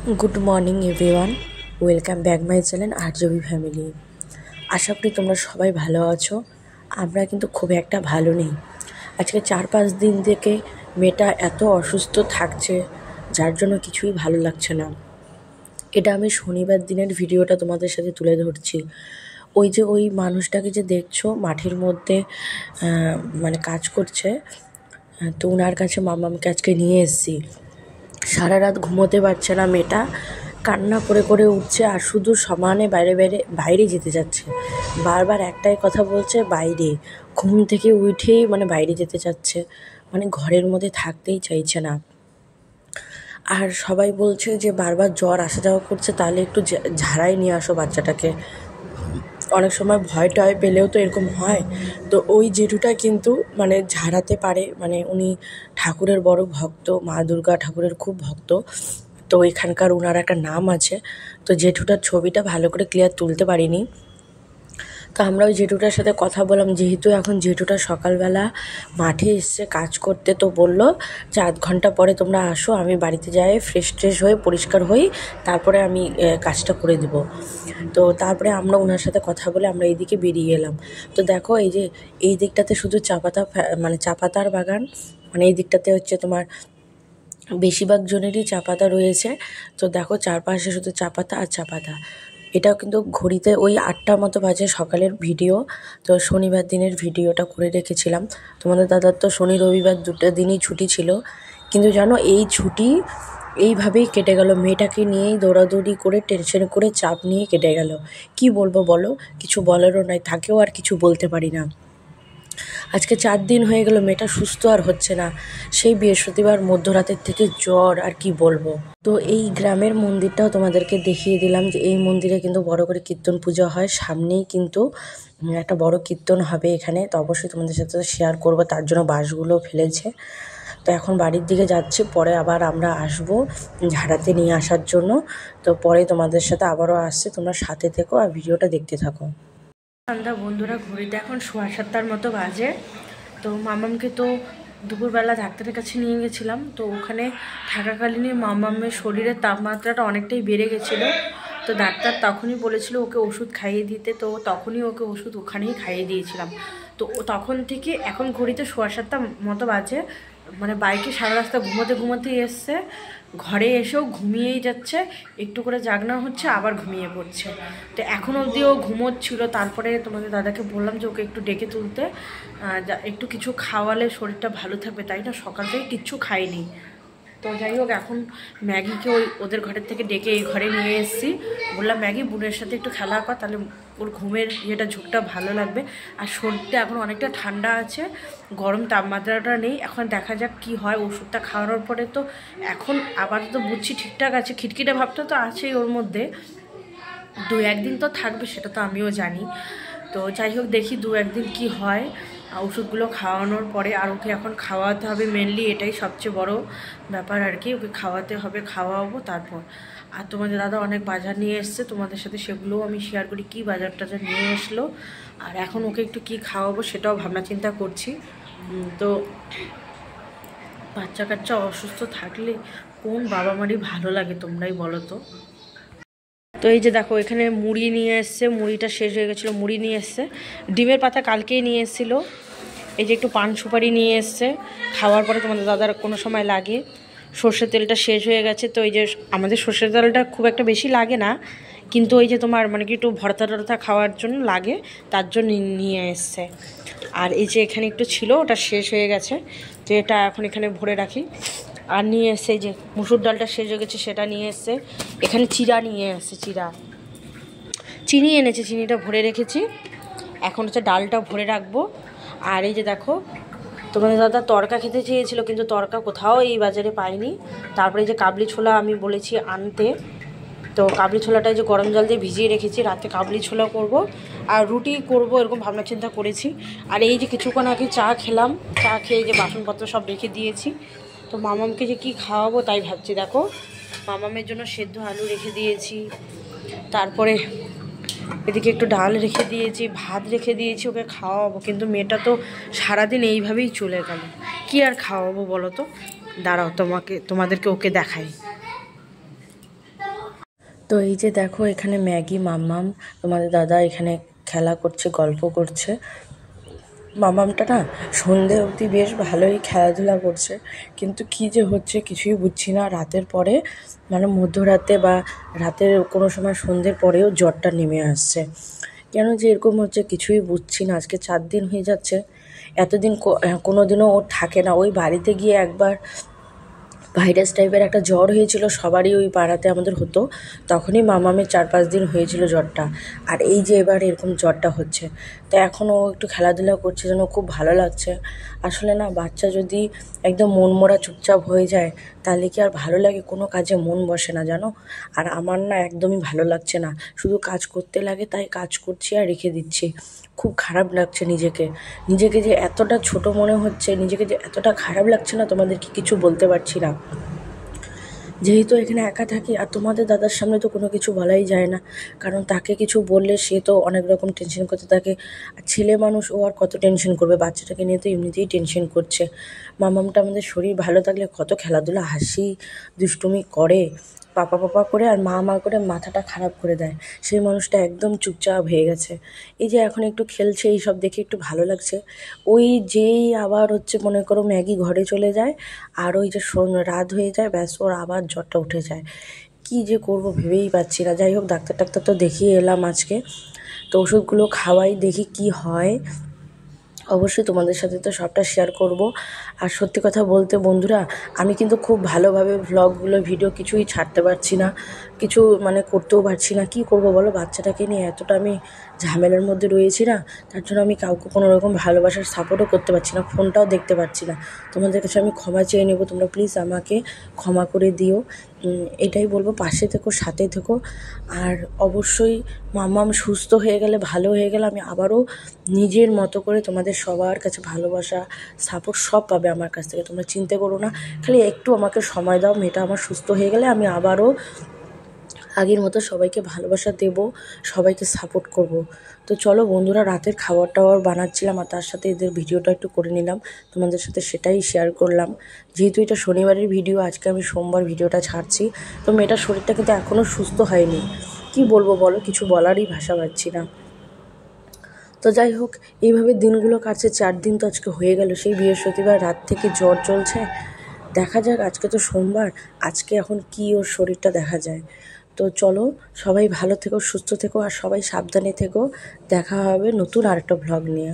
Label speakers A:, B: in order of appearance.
A: Good morning everyone welcome back my channel RJB family. आशा करी তোমরা সবাই ভালো আছো। আমরা কিন্তু খুব একটা ভালো নেই। আজকে 4-5 দিন থেকে মেয়েটা এত অসুস্থ থাকছে যার জন্য কিছুই ভালো লাগছে না। এটা আমি শনিবার দিনের ভিডিওটা তোমাদের সাথে তুলে ধরছি। ওই মানুষটাকে যে দেখছো মাঠের মধ্যে মানে কাজ করছে, তো ওনার কাছে মামামকে আজকে নিয়ে এসেছি। সারা রাত ঘুমোতে পারছে না মেয়েটা, কান্না করে করে উঠছে আর শুধু সমানে বাইরে যেতে যাচ্ছে। বারবার একটাই কথা বলছে, বাইরে। ঘুম থেকে উঠেই মানে বাইরে যেতে চাচ্ছে, মানে ঘরের মধ্যে থাকতেই চাইছে না। আর সবাই বলছে যে বারবার জ্বর আসা যাওয়া করছে, তাহলে একটু ঝাড়াই নিয়ে আসো বাচ্চাটাকে। অনেক সময় ভয় টয় পেলেও তো এরকম হয়। তো ওই জেঠুটা কিন্তু মানে ঝাড়াতে পারে, মানে উনি ঠাকুরের বড় ভক্ত, মা দুর্গা ঠাকুরের খুব ভক্ত। তো এখানকার ওনার একটা নাম আছে। তো জেঠুটার ছবিটা ভালো করে ক্লিয়ার তুলতে পারিনি। তো আমরা ওই জেঠুটার সাথে কথা বললাম, যেহেতু এখন জেঠুটা সকালবেলা মাঠে এসছে কাজ করতে, তো বললো যে 8 ঘন্টা পরে তোমরা আসো, আমি বাড়িতে যাই ফ্রেশ হয়ে পরিষ্কার হই, তারপরে আমি কাজটা করে দেবো। তো তারপরে আমরা ওনার সাথে কথা বলে আমরা এইদিকে বেরিয়ে এলাম। তো দেখো এই দিকটাতে শুধু মানে চা পাতার বাগান, মানে এই দিকটাতে হচ্ছে তোমার বেশিরভাগ জনেরই চা পাতা রয়েছে। তো দেখো চারপাশে শুধু চা পাতা আর চা পাতা। এটাও কিন্তু ঘড়িতে ওই 8টার মতো বাজে, সকালের ভিডিও। তো শনিবার দিনের ভিডিওটা করে রেখেছিলাম। তোমাদের দাদার তো শনি রবিবার 2টা দিনই ছুটি ছিল, কিন্তু জানো এই ছুটি এইভাবেই কেটে গেল। মেয়েটাকে নিয়েই দৌড়াদৌড়ি করে টেনশন করে চাপ নিয়ে কেটে গেল। কি বলবো বলো, কিছু বলারও নাই, তাকেও আর কিছু বলতে পারি না। আজকে 4 দিন হয়ে গেল, মেয়েটা সুস্থ আর হচ্ছে না। সেই বৃহস্পতিবার মধ্যরাতের থেকে জ্বর, আর কি বলবো। তো এই গ্রামের মন্দিরটাও তোমাদেরকে দেখিয়ে দিলাম যে এই মন্দিরে কিন্তু বড় করে কীর্তন পুজো হয়। সামনেই কিন্তু একটা বড় কীর্তন হবে এখানে। তো অবশ্যই তোমাদের সাথে শেয়ার করবো, তার জন্য বাঁশগুলো ফেলেছে। তো এখন বাড়ির দিকে যাচ্ছি, পরে আবার আমরা আসবো ঝাড়াতে নিয়ে আসার জন্য। তো পরে তোমাদের সাথে আবারও আসছে, তোমরা সাথে থেকো আর ভিডিওটা দেখতে থাকো। সন্ধ্যা বন্ধুরা, ঘড়িতে এখন 7:15 মতো বাজে। তো মামামকে তো দুপুরবেলা ডাক্তারের কাছে নিয়ে গেছিলাম। তো ওখানে থাকাকালীনই মামামের শরীরের তাপমাত্রাটা অনেকটাই বেড়ে গেছিলো। তো ডাক্তার তখনই বলেছিল ওকে ওষুধ খাইয়ে দিতে, তো তখনই ওকে ওষুধ ওখানেই খাইয়ে দিয়েছিলাম। তো তখন থেকে এখন ঘড়িতে 7:15 মতো বাজে, মানে বাইকে সারা রাস্তা ঘুমোতেই এসছে, ঘরে এসেও ঘুমিয়েই যাচ্ছে, একটু করে জাগনা হচ্ছে আবার ঘুমিয়ে পড়ছে। তো এখন অবধিও ঘুমোচ্ছিল। তারপরে তোমাদের দাদাকে বললাম যে ওকে একটু ডেকে তুলতে, একটু কিছু খাওয়ালে শরীরটা ভালো থাকবে, তাই না? সকাল থেকে কিচ্ছু খাইনি। তো যাই হোক, এখন ম্যাগিকে ওদের ঘরের থেকে ডেকে এই ঘরে নিয়ে এসেছি। বললাম ম্যাগি বোনের সাথে একটু খেলা কর, তাহলে ওর ঘুমের ঝোঁকটা ভালো লাগবে। আর শরীরটা এখন অনেকটা ঠান্ডা আছে, গরম তাপমাত্রাটা নেই। এখন দেখা যাক কি হয় ওষুধটা খাওয়ানোর পরে। তো এখন আবার তো বুঝছি ঠিকঠাক আছে, খিটখিটে ভাবটা তো আছেই ওর মধ্যে। 2-1 দিন তো থাকবে, সেটা তো আমিও জানি। তো যাই হোক, দেখি 2-1 দিন কী হয় ওষুধগুলো খাওয়ানোর পরে। আর ওকে এখন খাওয়াতে হবে, মেনলি এটাই সবচেয়ে বড় ব্যাপার আর কি। ওকে খাওয়াতে হবে, খাওয়াবো তারপর। আর তোমাদের দাদা অনেক বাজার নিয়ে এসছে, তোমাদের সাথে সেগুলোও আমি শেয়ার করি, কী বাজার টাজার নিয়ে আসলো। আর এখন ওকে একটু কী খাওয়াবো সেটাও ভাবনা চিন্তা করছি। তো বাচ্চা কাচ্চা অসুস্থ থাকলে কোন বাবা মারই ভালো লাগে, তোমরাই বলো তো। তো এই যে দেখো, এখানে মুড়ি নিয়ে এসছে, মুড়িটা শেষ হয়ে গেছিলো, মুড়ি নিয়ে এসছে। ডিমের পাতা কালকেই নিয়ে এসেছিলো। এই যে একটু পান সুপারি নিয়ে এসছে, খাওয়ার পরে তোমাদের দাদার কোনো সময় লাগে। সর্ষের তেলটা শেষ হয়ে গেছে, তো এই যে আমাদের সর্ষের তেলটা খুব একটা বেশি লাগে না, কিন্তু ওই যে তোমার মানে কি একটু ভর্তা টর্তা খাওয়ার জন্য লাগে, তার জন্য নিয়ে এসছে। আর এই যে এখানে একটু ছিল, ওটা শেষ হয়ে গেছে, তো এটা এখন এখানে ভরে রাখি। আর নিয়ে এসছে যে মুসুর ডালটা শেষ হয়ে গেছে, সেটা নিয়ে এসছে। এখানে চিড়া নিয়ে এসছে, চিনি এনেছে, চিনিটা ভরে রেখেছি। এখন হচ্ছে ডালটা ভরে রাখবো। আর এই যে দেখো, তোমাদের দাদা তরকা খেতে চেয়েছিল, কিন্তু তরকা কোথাও এই বাজারে পাইনি। তারপরে এই যে কাবলি ছোলা আমি বলেছি আনতে, তো কাবলি ছোলাটা যে গরম জল দিয়ে ভিজিয়ে রেখেছি, রাতে কাবলি ছোলা করব আর রুটি করব, এরকম ভাবনা চিন্তা করেছি। আর এই যে কিছুক্ষণ আগে চা খেলাম, চা খেয়ে যে বাসনপত্র সব রেখে দিয়েছি। তো মামামকে যে কী খাওয়াবো তাই ভাবছি। দেখো, মামামের জন্য সেদ্ধ আলু রেখে দিয়েছি, তারপরে এদিকে একটু ডাল রেখে দিয়েছি, ভাত রেখে দিয়েছি, ওকে খাওয়াবো। কিন্তু মেয়েটা তো সারাদিন এইভাবেই চলে গেল, কি আর খাওয়াবো বলো তো। দাঁড়াও তোমাদেরকে ওকে দেখাই। তো এই যে দেখো এখানে ম্যাগি মাম্মাম তোমাদের দাদা এখানে খেলা করছে, গল্প করছে। মামামটা না সন্ধে অবধি বেশ ভালোই খেলাধুলা করছে, কিন্তু কী যে হচ্ছে কিছুই বুঝছি না। রাতের পরে মানে মধ্যরাতে বা রাতের কোনো সময় সন্ধ্যের পরেও জ্বরটা নেমে আসছে। কেন যে এরকম হচ্ছে কিছুই বুঝছি না। আজকে 4 দিন হয়ে যাচ্ছে। এতদিন কোনো দিনও ও থাকে না। ওই বাড়িতে গিয়ে একবার ভাইরাস টাইপের একটা জ্বর হয়েছিল, সবারই ওই পাড়াতে আমাদের হতো। তখনই মামামের 4-5 দিন হয়েছিল জ্বরটা। আর এই যে এবার এরকম জ্বরটা হচ্ছে, তো এখন ও একটু খেলাধুলা করছে, যেন খুব ভালো লাগছে। আসলে না বাচ্চা যদি একদম মনমরা চুপচাপ হয়ে যায় তাহলে কি আর ভালো লাগে? কোনো কাজে মন বসে না জানো। আর আমার না একদমই ভালো লাগছে না, শুধু কাজ করতে লাগে, তাই কাজ করছি আর রেখে দিচ্ছি। খুব খারাপ লাগছে নিজেকে। নিজেকে যে এতটা ছোট মনে হচ্ছে, নিজেকে যে এতটা খারাপ লাগছে না, তোমাদেরকে কিছু বলতে পারছি না। যেহেতু এখানে একা থাকি, আর তোমাদের দাদার সামনে তো কোনো কিছু বলাই যায় না, কারণ তাকে কিছু বললে সে তো অনেক রকম টেনশন করতে থাকে। আর ছেলে মানুষ, ও আর কত টেনশন করবে? বাচ্চাটাকে নিয়ে তো এমনিতেই টেনশন করছে। মামামটা আমাদের শরীর ভালো থাকলে কত খেলাধুলা, হাসি, দুষ্টুমি করে, পাপা পাপা করে আর মা মা করে মাথাটা খারাপ করে দেয়। সেই মানুষটা একদম চুপচাপ হয়ে গেছে। এই যে এখন একটু খেলছে, এই সব দেখে একটু ভালো লাগছে। ওই যেই আবার হচ্ছে মনে করো ম্যাগি ঘরে চলে যায়, আর ওই যে রাত হয়ে যায়, ব্যাস ওর আবার জ্বরটা উঠে যায়। কী যে করব ভেবেই পাচ্ছি না। যাই হোক, ডাক্তার টাক্তার তো দেখিয়ে এলাম আজকে। তো ওষুধগুলো খাওয়াই, দেখি কি হয়। অবশ্যই তোমাদের সাথে তো সবটা শেয়ার করব। আর সত্যি কথা বলতে বন্ধুরা, আমি কিন্তু খুব ভালোভাবে ভ্লগগুলো ভিডিও কিছুই ছাড়তে পারছি না, কিছু মানে করতেও পারছি না। কি করব বলো, বাচ্চাটাকে নিয়ে এতটা আমি ঝামেলার মধ্যে রয়েছি না, তার জন্য আমি কাউকে কোনো রকম ভালোবাসার সাপোর্টও করতে পারছি না, ফোনটাও দেখতে পারছি না। তোমাদের কাছে আমি ক্ষমা চেয়ে নেব, তোমরা প্লিজ আমাকে ক্ষমা করে দিও। এটাই বলবো, পাশে থেকো, সাথে থেকো। আর অবশ্যই মাম্মাম সুস্থ হয়ে গেলে, ভালো হয়ে গেলে আমি আবারও নিজের মতো করে তোমাদের সবার কাছে ভালোবাসা, সাপোর্ট সব পাবে আমার কাছ থেকে। তোমরা চিন্তা করো না, খালি একটু আমাকে সময় দাও। মেয়েটা আমার সুস্থ হয়ে গেলে আমি আবারও আগের মতো সবাইকে ভালোবাসা দেব, সবাইকে সাপোর্ট করব। তো চলো বন্ধুরা, রাতের খাবার টাবার বানাচ্ছিলাম আর তার সাথে এদের ভিডিওটা একটু করে নিলাম, তোমাদের সাথে সেটাই শেয়ার করলাম। যেহেতু এটা শনিবারের ভিডিও, আজকে আমি সোমবার ভিডিওটা ছাড়ছি। তো মেয়েটার শরীরটা কিন্তু এখনও সুস্থ হয়নি। কি বলবো বলো, কিছু বলারই ভাষা পাচ্ছি না। তো যাই হোক, এইভাবে দিনগুলো কাটছে। 4 দিন তো আজকে হয়ে গেল, সেই বৃহস্পতিবার রাত থেকে জ্বর চলছে। দেখা যাক, আজকে তো সোমবার, আজকে এখন কি ওর শরীরটা দেখা যায়। তো চলো, সবাই ভালো থেকো, সুস্থ থেকো, আর সবাই সাবধানে থেকো। দেখা হবে নতুন আরেকটা ভ্লগ নিয়ে।